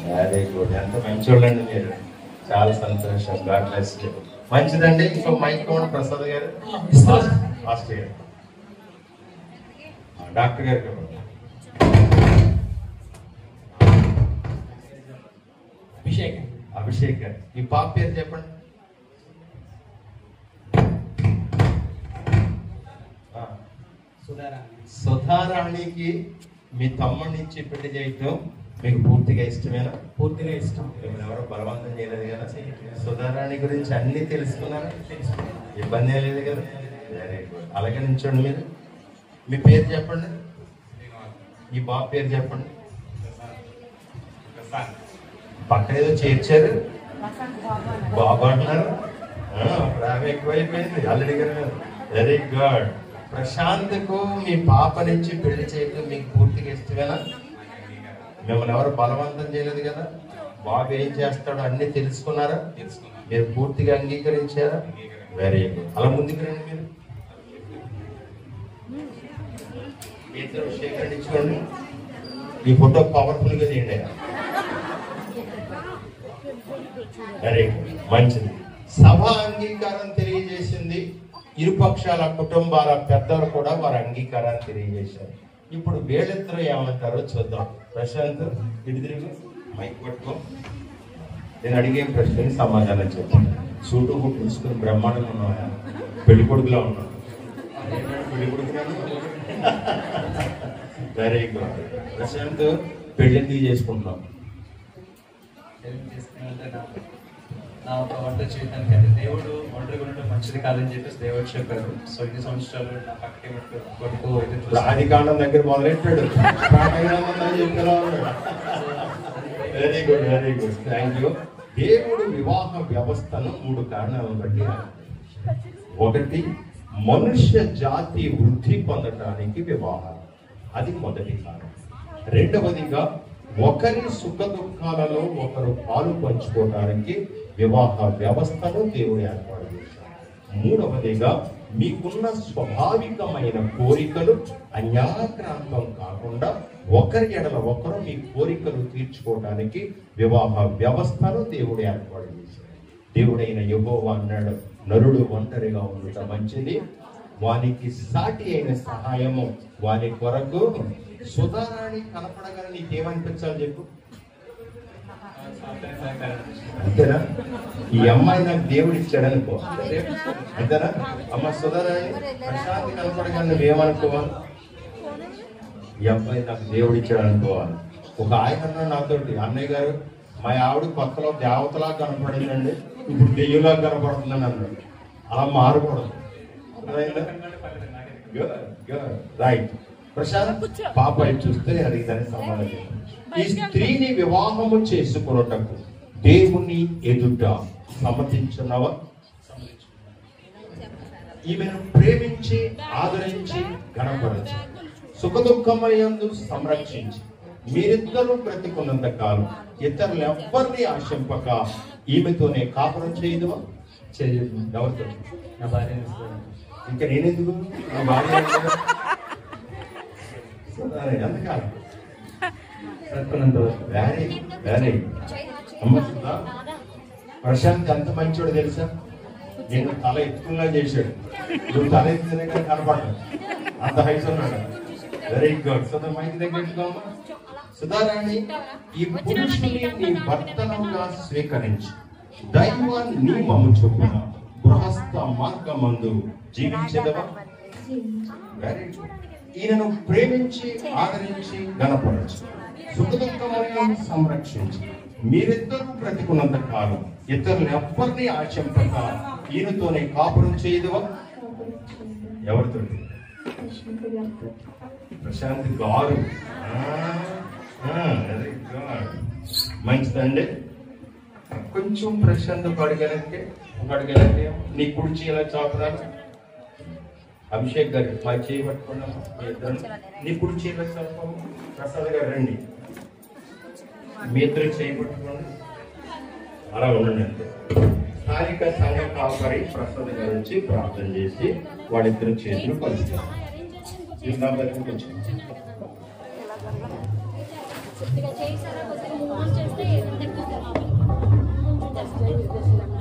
Very good. ఎంత మంచోళ్ళండి మీరు, చాలా సంతోషం. God bless you. మంచిదండి. ఇంకో మైక్ ఇవ్వండి ప్రసాద్ గారు. మాస్టర్ గారు, డాక్టర్ గారికి ఇవ్వండి. అభిషేక్ గారు, ఈ పాప పేరు చెప్పండి. సుధారాణికి మీ తమ్ముడినిచ్చి పెళ్లి చేయటం మీకు పూర్తిగా ఇష్టమేనా? పూర్తిగా ఇష్టం. మిమ్మల్ని ఎవరో బలవంతం చేయలేదు కదా? సుధారాణి గురించి అన్ని తెలుసుకున్నారా? ఇబ్బంది లేదు కదా? Very good. అలాగే నించోండి. మీరు మీ పేరు చెప్పండి. ఈ బాబు పేరు చెప్పండి. పక్కన ఏదో చేర్చారు, బాబు అంటున్నారు. ప్రేమ ఎక్కువైపోయింది అల్లుడి గారు. Very good. ప్రశాంత్కు మీ పాప నుంచి పెళ్లి చేయటం మీకు పూర్తిగా ఇష్టమేనా? మిమ్మల్ని ఎవరు బలవంతం చేయలేదు కదా? బాబు ఏం చేస్తాడో అన్ని తెలుసుకున్నారా? మీరు పూర్తిగా అంగీకరించారా? Very good. అలా ముందుకు రండి. మీరు మీతో సేకరించుకోండి. ఈ ఫోటో పవర్ఫుల్ గా తీయండి. Very good. మంచిది. సభ అంగీకారం తెలియజేసింది. ఇరుపక్షాల కుటుంబాల పెద్దలు కూడా వారి అంగీకారాన్ని తెలియజేశారు. ఇప్పుడు వీళ్ళిద్దరూ ఏమంటారో చూద్దాం. ప్రశాంత్, ఇటు తిరుగు, మైక్ పట్టుకో. నేను అడిగే ప్రశ్నకి సమాధానం చెప్పాను. సూటు బుక్ తీసుకుని బ్రహ్మాండంగా ఉన్నాయా? పెళ్లి కొడుకులా ఉన్నాను. పెళ్లి కొడుకున్నాను. Very good. ప్రశాంత్, పెళ్లి ఎందుకు చేసుకుంటున్నాం? నా ఒక వంట చేయడానికి అంటే దేవుడు ఒంటరిగా ఉండటం మంచిది కాదని చెప్పేసి దేవుడు చెప్పారు. సో 2 సంవత్సరాలు నా పక్కకి కొడుకు ఆది కాండం దగ్గర మొదలెట్టాడు. Very good, very good. Thank you. దేవుడు వివాహ వ్యవస్థను 3 కారణాలను బట్టి, ఒకటి మనుష్య జాతి వృద్ధి పొందటానికి వివాహం, అది మొదటి కారణం. రెండవదిగా ఒకరి సుఖ దుఃఖాలలో ఒకరు పాలు పంచుకోవడానికి వివాహ వ్యవస్థను దేవుడు ఏర్పాటు చేశాడు. మూడవదిగా మీకున్న స్వాభావికమైన కోరికలు అన్యాక్రాంతం కాకుండా ఒకరి ఎడల ఒకరు మీ కోరికలు తీర్చుకోవడానికి వివాహ వ్యవస్థను దేవుడు ఏర్పాటు చేశాడు. దేవుడైన యెహోవా అన్నాడు, నరుడు ఒంటరిగా ఉండటం మంచిది, వానికి సాటి అయిన సహాయము వాని కొరకు. సుధారాణి కనపడగానే నీకేమనిపించాలి చెప్పు? అంతేనా? ఈ అమ్మాయి నాకు దేవుడు ఇచ్చాడు అనుకో, అంతేనా? అమ్మ సుధారాణి ప్రశాంతి కనపడగానే నువ్వేమనుకోవాలి? ఈ అమ్మాయి నాకు దేవుడు ఇచ్చాడు అనుకోవాలి. ఒక ఆయన అన్నాడు నాతోటి, అన్నయ్య గారు మా ఆవిడ కొత్తలో దేవతలా కనపడిందండి, ఇప్పుడు దెయ్యంలా కనపడుతుందని అన్నాడు. అలా మారకూడదు. రైట్. ప్రశాంత్, పాప చూస్తే అడిగిదానికి సమాధానం. ఈ స్త్రీని వివాహము చేసుకున్నటకు దేవుని ఎదుట సమ్మతించున్నావా? ఈమెను ప్రేమించి ఆదరించి గణపరచి సుఖదుఖమయందు సంరక్షించి మీరిద్దరూ బ్రతికున్నంత కాలం ఇతరులు ఎవ్వరిని ఆశింపక ఈమెతోనే కాపురం చేయదు. చేయదు. ఎవరితో? నా భార్య. ఇంకా నేనెందుకు? నా భార్య అందుకాదు. Very very. ప్రశాంత్ ఎంత మంచోడు తెలుసా? నేను తల ఎత్తుకున్నా చేశాడు, నువ్వు తల ఎత్తుకునే కనపడ్డా, అంత హైట్ ఉన్నాడు. Very good. సుధా మైక్ దగ్గర సుధారాణి, ఈ పురుషుని నీ భర్తనుగా స్వీకరించి దైవ నియమము చొప్పున గృహస్థ మార్గమందు జీవించదవా? Very good. ఈయనను ప్రేమించి ఆదరించి గణపరచు సుఖదుఖములను సంరక్షించి మీరిద్దరూ బ్రతికున్నంత కాలం ఇతరులు ఎవ్వరిని ఆశింపక ఈయనతోనే కాపురం చేయదువా? ఎవరితో? ప్రశాంత్ గారు. మంచిదండి. కొంచెం ప్రశాంత్ అడగలంటే నీ కుడిచి ఎలా చాపురాలు. అభిషేక్ గారు మా చేయి పట్టుకున్నాము, నీ కుడిచి ఎలా చాపాము. ప్రసాద్ గారు రండి, మీ ఇద్దరు చేయి పట్టుకోండి. అలా ఉండండి. అంతే. స్థానిక సంఘ కాపరి ప్రసాద్ గారు వచ్చి ప్రార్థన చేసి వాళ్ళిద్దరు చేతులు కలుస్తారు. కొంచెం జెరూసలేంలో